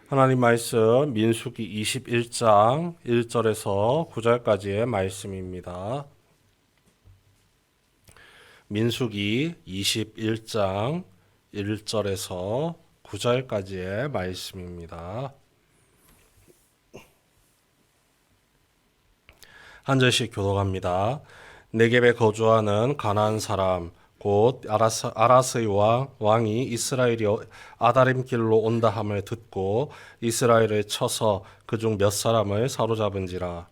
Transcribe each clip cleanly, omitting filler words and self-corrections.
하나님 말씀 민수기 21장 1절에서 9절까지의 말씀입니다. 민수기 21장 1절에서 9절까지의 말씀입니다. 한 절씩 교독합니다. 네겝에 거주하는 가나안 사람 곧 아라스의 왕이 이스라엘이 아다림 길로 온다 함을 듣고 이스라엘을 쳐서 그중 몇 사람을 사로잡은지라.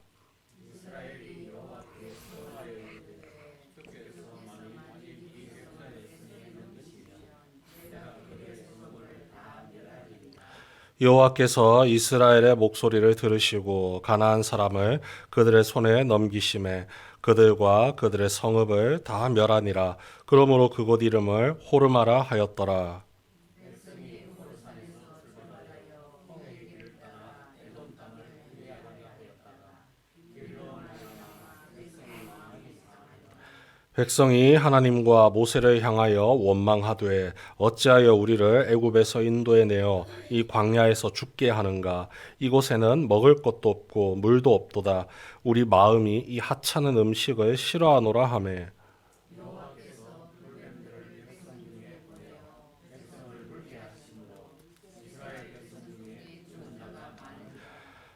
여호와께서 이스라엘의 목소리를 들으시고 가나안 사람을 그들의 손에 넘기심에 그들과 그들의 성읍을 다 멸하니라. 그러므로 그곳 이름을 호르마라 하였더라. 백성이 하나님과 모세를 향하여 원망하되 어찌하여 우리를 애굽에서 인도해 내어 이 광야에서 죽게 하는가. 이곳에는 먹을 것도 없고 물도 없도다. 우리 마음이 이 하찮은 음식을 싫어하노라 하매.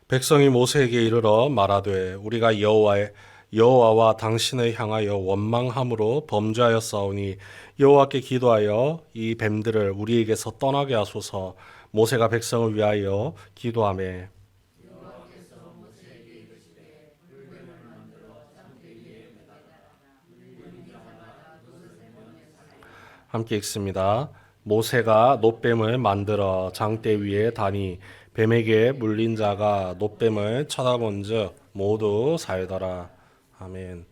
백성이 모세에게 이르러 말하되 우리가 여호와와 당신을 향하여 원망함으로 범죄하였사오니 여호와께 기도하여 이 뱀들을 우리에게서 떠나게 하소서. 모세가 백성을 위하여 기도하매. 함께 읽습니다. 모세가 놋뱀을 만들어 장대 위에 다니 뱀에게 물린 자가 놋뱀을 쳐다본즉 모두 살더라. 아멘.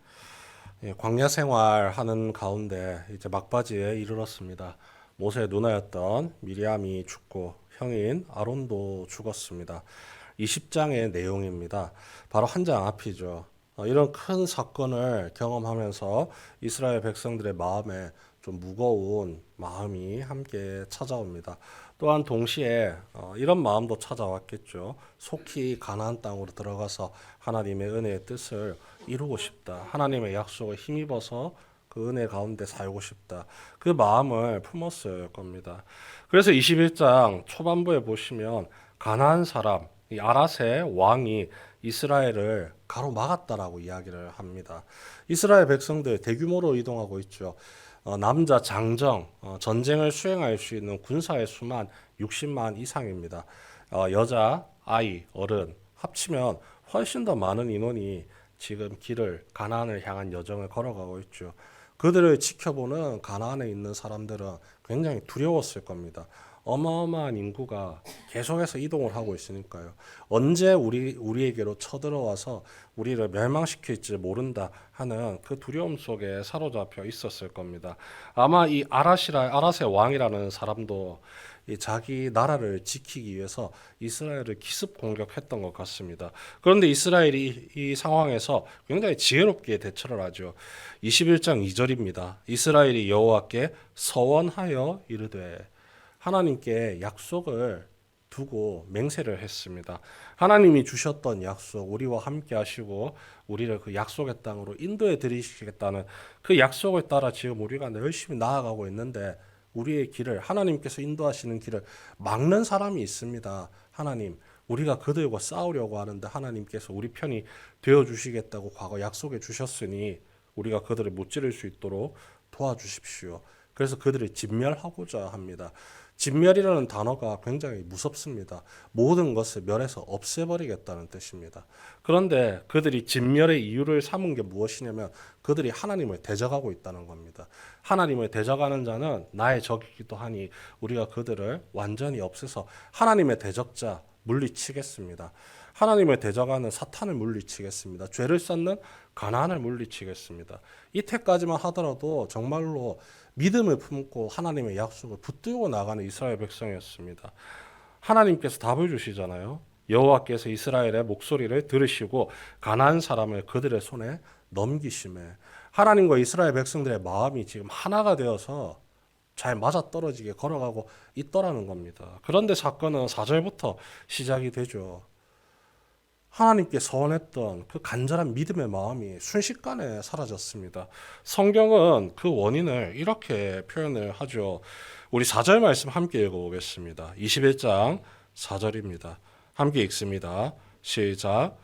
광야 생활하는 가운데 이제 막바지에 이르렀습니다. 모세의 누나였던 미리암이 죽고 형인 아론도 죽었습니다. 20장의 내용입니다. 바로 한 장 앞이죠. 이런 큰 사건을 경험하면서 이스라엘 백성들의 마음에 좀 무거운 마음이 함께 찾아옵니다. 또한 동시에 이런 마음도 찾아왔겠죠. 속히 가나안 땅으로 들어가서 하나님의 은혜의 뜻을 이루고 싶다. 하나님의 약속을 힘입어서 그 은혜 가운데 살고 싶다. 그 마음을 품었을 겁니다. 그래서 21장 초반부에 보시면 가나안 사람 이 아랏의 왕이 이스라엘을 가로막았다라고 이야기를 합니다. 이스라엘 백성들 대규모로 이동하고 있죠. 남자 장정 전쟁을 수행할 수 있는 군사의 수만 60만 이상입니다. 여자, 아이, 어른 합치면 훨씬 더 많은 인원이 지금 가나안을 향한 여정을 걸어가고 있죠. 그들을 지켜보는 가나안에 있는 사람들은 굉장히 두려웠을 겁니다. 어마어마한 인구가 계속해서 이동을 하고 있으니까요. 언제 우리에게로 쳐들어와서 우리를 멸망시킬지 모른다 하는 그 두려움 속에 사로잡혀 있었을 겁니다. 아마 이 아랏의 왕이라는 사람도 이 자기 나라를 지키기 위해서 이스라엘을 기습 공격했던 것 같습니다. 그런데 이스라엘이 이 상황에서 굉장히 지혜롭게 대처를 하죠. 21장 2절입니다. 이스라엘이 여호와께 서원하여 이르되 하나님께 약속을 두고 맹세를 했습니다. 하나님이 주셨던 약속, 우리와 함께 하시고 우리를 그 약속의 땅으로 인도해 드리시겠다는 그 약속을 따라 지금 우리가 열심히 나아가고 있는데 우리의 길을 하나님께서 인도하시는 길을 막는 사람이 있습니다. 하나님, 우리가 그들과 싸우려고 하는데 하나님께서 우리 편이 되어 주시겠다고 과거 약속해 주셨으니 우리가 그들을 무찌를 수 있도록 도와주십시오. 그래서 그들을 진멸하고자 합니다. 진멸이라는 단어가 굉장히 무섭습니다. 모든 것을 멸해서 없애버리겠다는 뜻입니다. 그런데 그들이 진멸의 이유를 삼은 게 무엇이냐면 그들이 하나님을 대적하고 있다는 겁니다. 하나님을 대적하는 자는 나의 적이기도 하니 우리가 그들을 완전히 없애서 하나님의 대적자 물리치겠습니다. 하나님을 대적하는 사탄을 물리치겠습니다. 죄를 쌓는 가나안을 물리치겠습니다. 이때까지만 하더라도 정말로 믿음을 품고 하나님의 약속을 붙들고 나가는 이스라엘 백성이었습니다. 하나님께서 답을 주시잖아요. 여호와께서 이스라엘의 목소리를 들으시고 가나안 사람을 그들의 손에 넘기심에 하나님과 이스라엘 백성들의 마음이 지금 하나가 되어서 잘 맞아떨어지게 걸어가고 있더라는 겁니다. 그런데 사건은 4절부터 시작이 되죠. 하나님께 서원했던 그 간절한 믿음의 마음이 순식간에 사라졌습니다. 성경은 그 원인을 이렇게 표현을 하죠. 우리 4절 말씀 함께 읽어보겠습니다. 21장 4절입니다. 함께 읽습니다. 시작.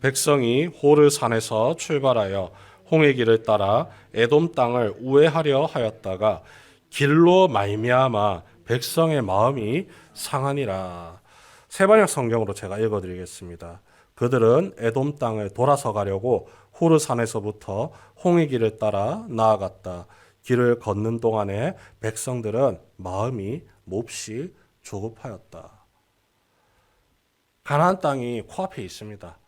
백성이 호르 산에서 출발하여 홍해 길을 따라 에돔 땅을 우회하려 하였다가 길로 말미암아 백성의 마음이 상하니라. 세번역 성경으로 제가 읽어드리겠습니다. 그들은 에돔 땅을 돌아서 가려고 호르 산에서부터 홍해 길을 따라 나아갔다. 길을 걷는 동안에 백성들은 마음이 몹시 조급하였다. 가나안 땅이 코앞에 있습니다.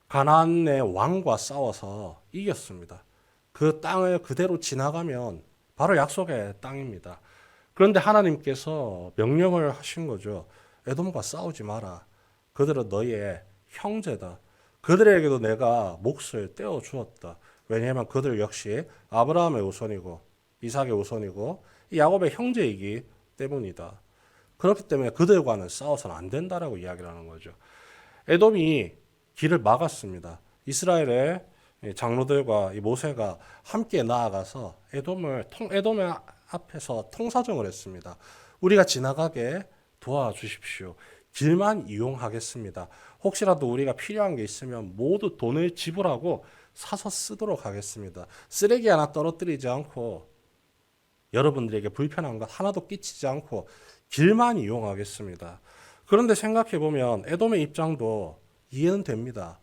가나안의 왕과 싸워서 이겼습니다. 그 땅을 그대로 지나가면 바로 약속의 땅입니다. 그런데 하나님께서 명령을 하신 거죠. 에돔과 싸우지 마라. 그들은 너희의 형제다. 그들에게도 내가 몫을 떼어 주었다. 왜냐하면 그들 역시 아브라함의 우선이고 이삭의 우선이고 야곱의 형제이기 때문이다. 그렇기 때문에 그들과는 싸워서는 안 된다라고 이야기를 하는 거죠. 에돔이 길을 막았습니다. 이스라엘의 장로들과 모세가 함께 나아가서 에돔의 앞에서 통사정을 했습니다. 우리가 지나가게 도와주십시오. 길만 이용하겠습니다. 혹시라도 우리가 필요한 게 있으면 모두 돈을 지불하고 사서 쓰도록 하겠습니다. 쓰레기 하나 떨어뜨리지 않고 여러분들에게 불편한 것 하나도 끼치지 않고 길만 이용하겠습니다. 그런데 생각해보면 에돔의 입장도 이해는 됩니다.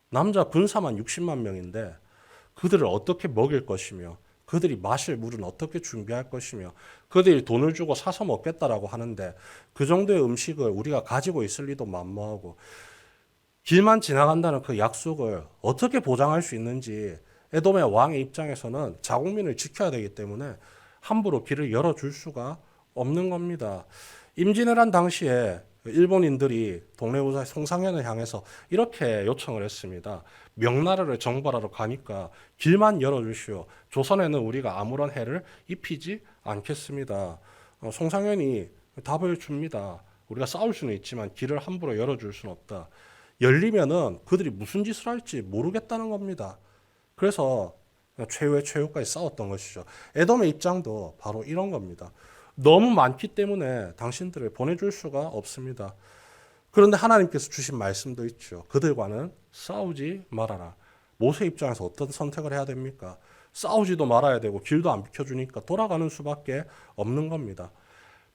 남자 군사만 60만 명인데 그들을 어떻게 먹일 것이며 그들이 마실 물은 어떻게 준비할 것이며 그들이 돈을 주고 사서 먹겠다라고 하는데 그 정도의 음식을 우리가 가지고 있을 리도 만무하고 길만 지나간다는 그 약속을 어떻게 보장할 수 있는지 에돔의 왕의 입장에서는 자국민을 지켜야 되기 때문에 함부로 길을 열어줄 수가 없는 겁니다. 임진왜란 당시에 일본인들이 동래우사 송상현을 향해서 이렇게 요청을 했습니다. 명나라를 정벌하러 가니까 길만 열어주시오. 조선에는 우리가 아무런 해를 입히지 않겠습니다. 송상현이 답을 줍니다. 우리가 싸울 수는 있지만 길을 함부로 열어줄 수는 없다. 열리면은 그들이 무슨 짓을 할지 모르겠다는 겁니다. 그래서 최후의 최후까지 싸웠던 것이죠. 에돔의 입장도 바로 이런 겁니다. 너무 많기 때문에 당신들을 보내줄 수가 없습니다. 그런데 하나님께서 주신 말씀도 있죠. 그들과는 싸우지 말아라. 모세 입장에서 어떤 선택을 해야 됩니까? 싸우지도 말아야 되고 길도 안 비켜주니까 돌아가는 수밖에 없는 겁니다.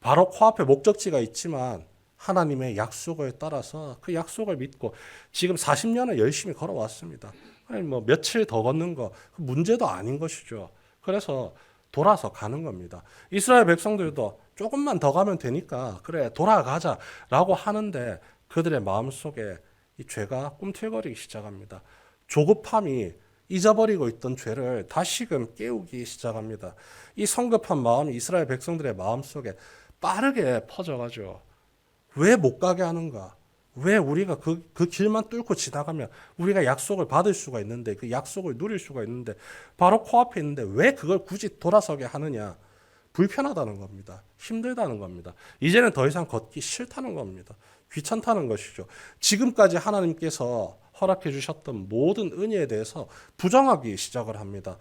바로 코앞에 목적지가 있지만 하나님의 약속을 따라서 그 약속을 믿고 지금 40년을 열심히 걸어왔습니다. 아니 뭐 며칠 더 걷는 거 문제도 아닌 것이죠. 그래서 돌아서 가는 겁니다. 이스라엘 백성들도 조금만 더 가면 되니까 그래 돌아가자라고 하는데 그들의 마음속에 이 죄가 꿈틀거리기 시작합니다. 조급함이 잊어버리고 있던 죄를 다시금 깨우기 시작합니다. 이 성급한 마음이 이스라엘 백성들의 마음속에 빠르게 퍼져가죠. 왜 못 가게 하는가? 왜 우리가 그 길만 뚫고 지나가면 우리가 약속을 받을 수가 있는데 그 약속을 누릴 수가 있는데 바로 코앞에 있는데 왜 그걸 굳이 돌아서게 하느냐? 불편하다는 겁니다. 힘들다는 겁니다. 이제는 더 이상 걷기 싫다는 겁니다. 귀찮다는 것이죠. 지금까지 하나님께서 허락해 주셨던 모든 은혜에 대해서 부정하기 시작을 합니다.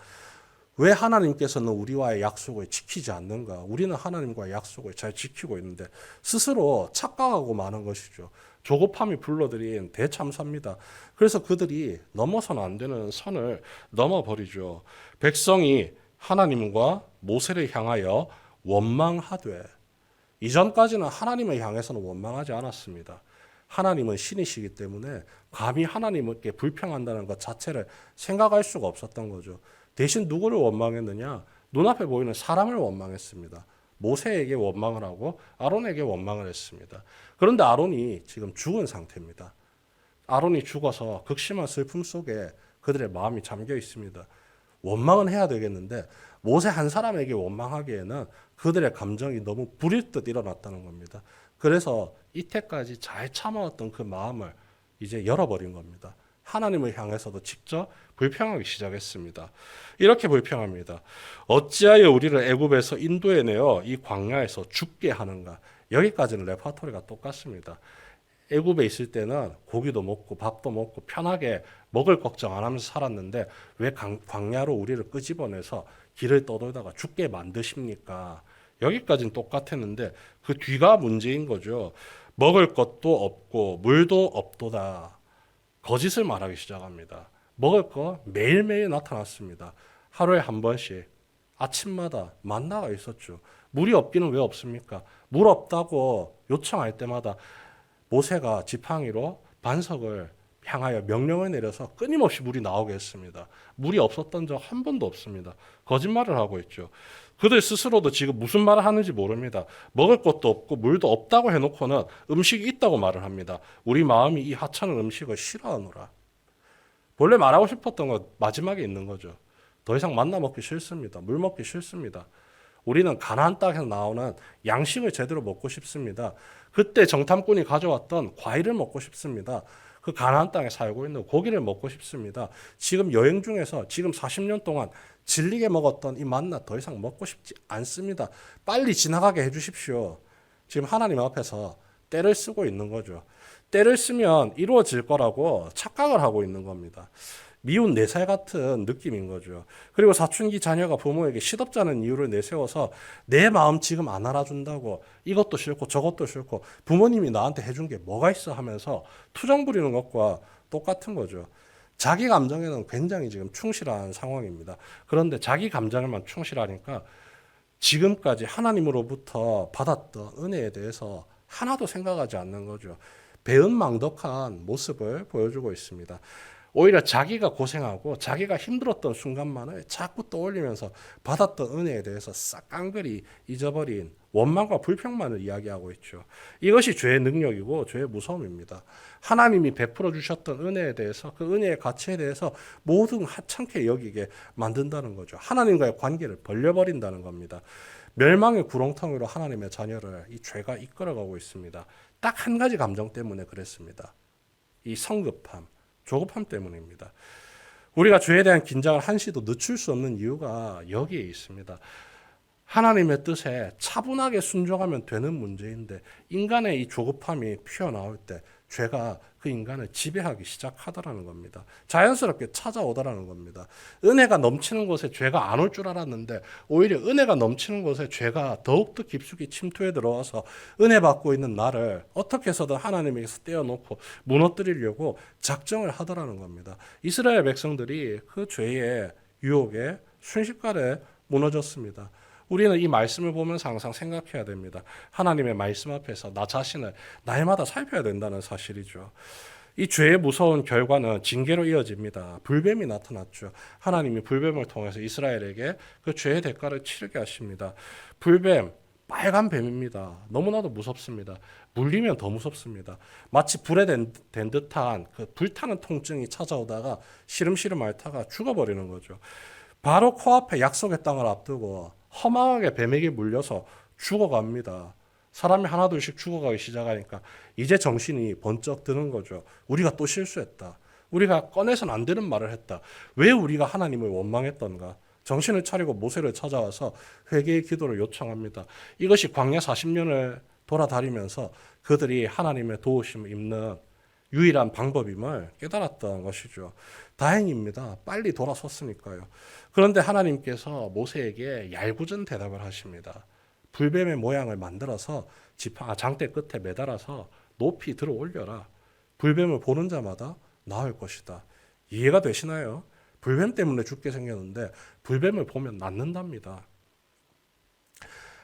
왜 하나님께서는 우리와의 약속을 지키지 않는가? 우리는 하나님과의 약속을 잘 지키고 있는데 스스로 착각하고 마는 것이죠. 조급함이 불러들인 대참사입니다. 그래서 그들이 넘어서는 안 되는 선을 넘어버리죠. 백성이 하나님과 모세를 향하여 원망하되 이전까지는 하나님을 향해서는 원망하지 않았습니다. 하나님은 신이시기 때문에 감히 하나님께 불평한다는 것 자체를 생각할 수가 없었던 거죠. 대신 누구를 원망했느냐? 눈앞에 보이는 사람을 원망했습니다. 모세에게 원망을 하고 아론에게 원망을 했습니다. 그런데 아론이 지금 죽은 상태입니다. 아론이 죽어서 극심한 슬픔 속에 그들의 마음이 잠겨 있습니다. 원망은 해야 되겠는데 모세 한 사람에게 원망하기에는 그들의 감정이 너무 불일 듯 일어났다는 겁니다. 그래서 이때까지 잘 참아왔던 그 마음을 이제 열어버린 겁니다. 하나님을 향해서도 직접 불평하기 시작했습니다. 이렇게 불평합니다. 어찌하여 우리를 애굽에서 인도해내어 이 광야에서 죽게 하는가. 여기까지는 레파토리가 똑같습니다. 애굽에 있을 때는 고기도 먹고 밥도 먹고 편하게 먹을 걱정 안 하면서 살았는데 왜 광야로 우리를 끄집어내서 길을 떠돌다가 죽게 만드십니까? 여기까지는 똑같았는데 그 뒤가 문제인 거죠. 먹을 것도 없고 물도 없도다. 거짓을 말하기 시작합니다. 먹을 거 매일매일 나타났습니다. 하루에 한 번씩 아침마다 만나가 있었죠. 물이 없기는 왜 없습니까? 물 없다고 요청할 때마다 모세가 지팡이로 반석을 향하여 명령을 내려서 끊임없이 물이 나오게 했습니다. 물이 없었던 적 한 번도 없습니다. 거짓말을 하고 있죠. 그들 스스로도 지금 무슨 말을 하는지 모릅니다. 먹을 것도 없고 물도 없다고 해놓고는 음식이 있다고 말을 합니다. 우리 마음이 이 하찮은 음식을 싫어하노라. 본래 말하고 싶었던 건 마지막에 있는 거죠. 더 이상 만나 먹기 싫습니다. 물 먹기 싫습니다. 우리는 가나안 땅에서 나오는 양식을 제대로 먹고 싶습니다. 그때 정탐꾼이 가져왔던 과일을 먹고 싶습니다. 그 가나안 땅에 살고 있는 고기를 먹고 싶습니다. 지금 여행 중에서 지금 40년 동안 질리게 먹었던 이 만나 더 이상 먹고 싶지 않습니다. 빨리 지나가게 해주십시오. 지금 하나님 앞에서 때를 쓰고 있는 거죠. 때를 쓰면 이루어질 거라고 착각을 하고 있는 겁니다. 미운 4살 같은 느낌인 거죠. 그리고 사춘기 자녀가 부모에게 시덥잖은 이유를 내세워서 내 마음 지금 안 알아준다고 이것도 싫고 저것도 싫고 부모님이 나한테 해준 게 뭐가 있어 하면서 투정 부리는 것과 똑같은 거죠. 자기 감정에는 굉장히 지금 충실한 상황입니다. 그런데 자기 감정에만 충실하니까 지금까지 하나님으로부터 받았던 은혜에 대해서 하나도 생각하지 않는 거죠. 배은망덕한 모습을 보여주고 있습니다. 오히려 자기가 고생하고 자기가 힘들었던 순간만을 자꾸 떠올리면서 받았던 은혜에 대해서 싹 깡그리 잊어버린 원망과 불평만을 이야기하고 있죠. 이것이 죄의 능력이고 죄의 무서움입니다. 하나님이 베풀어 주셨던 은혜에 대해서 그 은혜의 가치에 대해서 모두 하찮게 여기게 만든다는 거죠. 하나님과의 관계를 벌려버린다는 겁니다. 멸망의 구렁텅이로 하나님의 자녀를 이 죄가 이끌어가고 있습니다. 딱 한 가지 감정 때문에 그랬습니다. 이 성급함. 조급함 때문입니다. 우리가 죄에 대한 긴장을 한시도 늦출 수 없는 이유가 여기에 있습니다. 하나님의 뜻에 차분하게 순종하면 되는 문제인데 인간의 이 조급함이 피어나올 때 죄가 그 인간을 지배하기 시작하더라는 겁니다. 자연스럽게 찾아오더라는 겁니다. 은혜가 넘치는 곳에 죄가 안 올 줄 알았는데 오히려 은혜가 넘치는 곳에 죄가 더욱더 깊숙이 침투해 들어와서 은혜 받고 있는 나를 어떻게 해서든 하나님에게서 떼어놓고 무너뜨리려고 작정을 하더라는 겁니다. 이스라엘 백성들이 그 죄의 유혹에 순식간에 무너졌습니다. 우리는 이 말씀을 보면서 항상 생각해야 됩니다. 하나님의 말씀 앞에서 나 자신을 날마다 살펴야 된다는 사실이죠. 이 죄의 무서운 결과는 징계로 이어집니다. 불뱀이 나타났죠. 하나님이 불뱀을 통해서 이스라엘에게 그 죄의 대가를 치르게 하십니다. 불뱀, 빨간 뱀입니다. 너무나도 무섭습니다. 물리면 더 무섭습니다. 마치 불에 된 듯한 그 불타는 통증이 찾아오다가 시름시름 앓다가 죽어버리는 거죠. 바로 코앞에 약속의 땅을 앞두고 허망하게 뱀에게 물려서 죽어갑니다. 사람이 하나둘씩 죽어가기 시작하니까 이제 정신이 번쩍 드는 거죠. 우리가 또 실수했다. 우리가 꺼내선 안 되는 말을 했다. 왜 우리가 하나님을 원망했던가? 정신을 차리고 모세를 찾아와서 회개의 기도를 요청합니다. 이것이 광야 40년을 돌아다니면서 그들이 하나님의 도우심을 입는 유일한 방법임을 깨달았던 것이죠. 다행입니다. 빨리 돌아섰으니까요. 그런데 하나님께서 모세에게 얄궂은 대답을 하십니다. 불뱀의 모양을 만들어서 장대 끝에 매달아서 높이 들어 올려라. 불뱀을 보는 자마다 나을 것이다. 이해가 되시나요? 불뱀 때문에 죽게 생겼는데 불뱀을 보면 낫는답니다.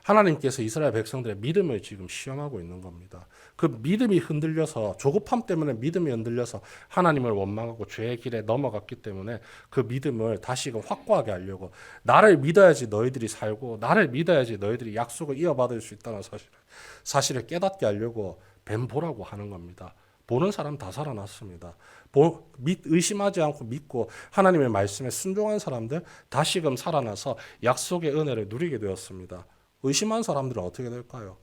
하나님께서 이스라엘 백성들의 믿음을 지금 시험하고 있는 겁니다. 그 믿음이 흔들려서 조급함 때문에 믿음이 흔들려서 하나님을 원망하고 죄의 길에 넘어갔기 때문에 그 믿음을 다시금 확고하게 하려고 나를 믿어야지 너희들이 살고 나를 믿어야지 너희들이 약속을 이어받을 수 있다는 사실을 깨닫게 하려고 뱀 보라고 하는 겁니다. 보는 사람 다 살아났습니다. 의심하지 않고 믿고 하나님의 말씀에 순종한 사람들 다시금 살아나서 약속의 은혜를 누리게 되었습니다. 의심한 사람들은 어떻게 될까요?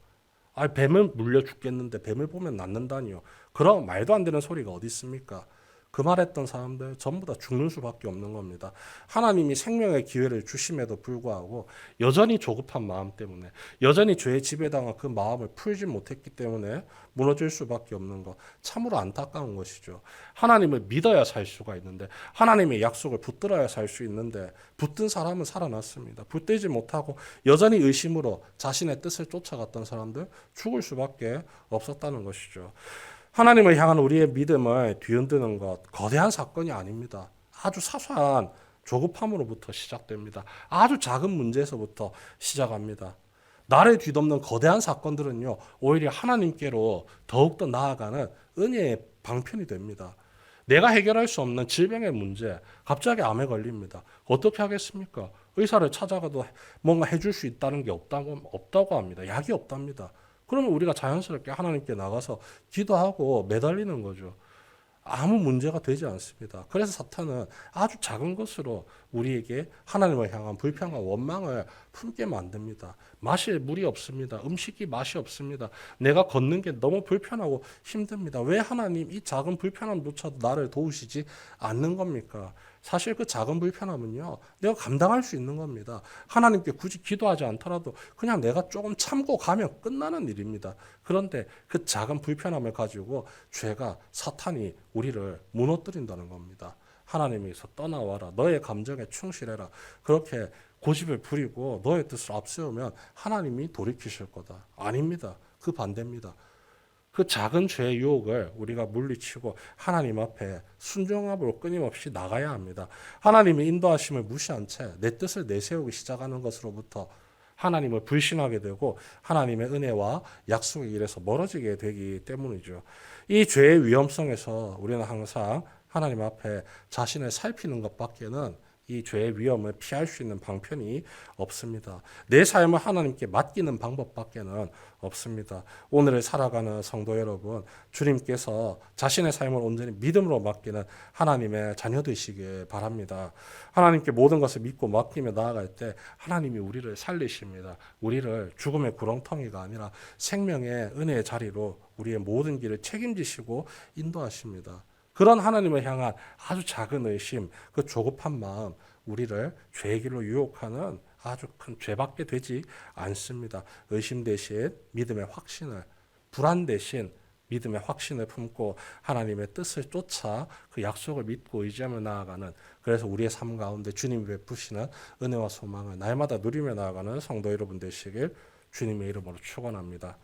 뱀을 물려 죽겠는데 뱀을 보면 낫는다니요. 그런 말도 안 되는 소리가 어디 있습니까? 그 말했던 사람들 전부 다 죽는 수밖에 없는 겁니다. 하나님이 생명의 기회를 주심에도 불구하고 여전히 조급한 마음 때문에 여전히 죄의 지배당한 그 마음을 풀지 못했기 때문에 무너질 수밖에 없는 것, 참으로 안타까운 것이죠. 하나님을 믿어야 살 수가 있는데 하나님의 약속을 붙들어야 살 수 있는데 붙든 사람은 살아났습니다. 붙들지 못하고 여전히 의심으로 자신의 뜻을 쫓아갔던 사람들 죽을 수밖에 없었다는 것이죠. 하나님을 향한 우리의 믿음을 뒤흔드는 것, 거대한 사건이 아닙니다. 아주 사소한 조급함으로부터 시작됩니다. 아주 작은 문제에서부터 시작합니다. 나를 뒤덮는 거대한 사건들은요, 오히려 하나님께로 더욱더 나아가는 은혜의 방편이 됩니다. 내가 해결할 수 없는 질병의 문제, 갑자기 암에 걸립니다. 어떻게 하겠습니까? 의사를 찾아가도 뭔가 해줄 수 있다는 게 없다고 합니다. 약이 없답니다. 그러면 우리가 자연스럽게 하나님께 나가서 기도하고 매달리는 거죠. 아무 문제가 되지 않습니다. 그래서 사탄은 아주 작은 것으로 우리에게 하나님을 향한 불평과 원망을 품게 만듭니다. 마실 물이 없습니다. 음식이 맛이 없습니다. 내가 걷는 게 너무 불편하고 힘듭니다. 왜 하나님 이 작은 불편함조차도 나를 도우시지 않는 겁니까? 사실 그 작은 불편함은요, 내가 감당할 수 있는 겁니다. 하나님께 굳이 기도하지 않더라도 그냥 내가 조금 참고 가면 끝나는 일입니다. 그런데 그 작은 불편함을 가지고 죄가, 사탄이 우리를 무너뜨린다는 겁니다. 하나님에서 떠나와라. 너의 감정에 충실해라. 그렇게 고집을 부리고 너의 뜻을 앞세우면 하나님이 돌이키실 거다. 아닙니다. 그 반대입니다. 그 작은 죄의 유혹을 우리가 물리치고 하나님 앞에 순종함으로 끊임없이 나가야 합니다. 하나님의 인도하심을 무시한 채 내 뜻을 내세우기 시작하는 것으로부터 하나님을 불신하게 되고 하나님의 은혜와 약속의 길에서 멀어지게 되기 때문이죠. 이 죄의 위험성에서 우리는 항상 하나님 앞에 자신을 살피는 것밖에는 이 죄의 위험을 피할 수 있는 방편이 없습니다. 내 삶을 하나님께 맡기는 방법밖에는 없습니다. 오늘을 살아가는 성도 여러분, 주님께서 자신의 삶을 온전히 믿음으로 맡기는 하나님의 자녀 되시길 바랍니다. 하나님께 모든 것을 믿고 맡기며 나아갈 때 하나님이 우리를 살리십니다. 우리를 죽음의 구렁텅이가 아니라 생명의 은혜의 자리로 우리의 모든 길을 책임지시고 인도하십니다. 그런 하나님을 향한 아주 작은 의심, 그 조급한 마음, 우리를 죄의 길로 유혹하는 아주 큰 죄밖에 되지 않습니다. 의심 대신 믿음의 확신을, 불안 대신 믿음의 확신을 품고 하나님의 뜻을 쫓아 그 약속을 믿고 의지하며 나아가는, 그래서 우리의 삶 가운데 주님이 베푸시는 은혜와 소망을 날마다 누리며 나아가는 성도 여러분 되시길 주님의 이름으로 축원합니다.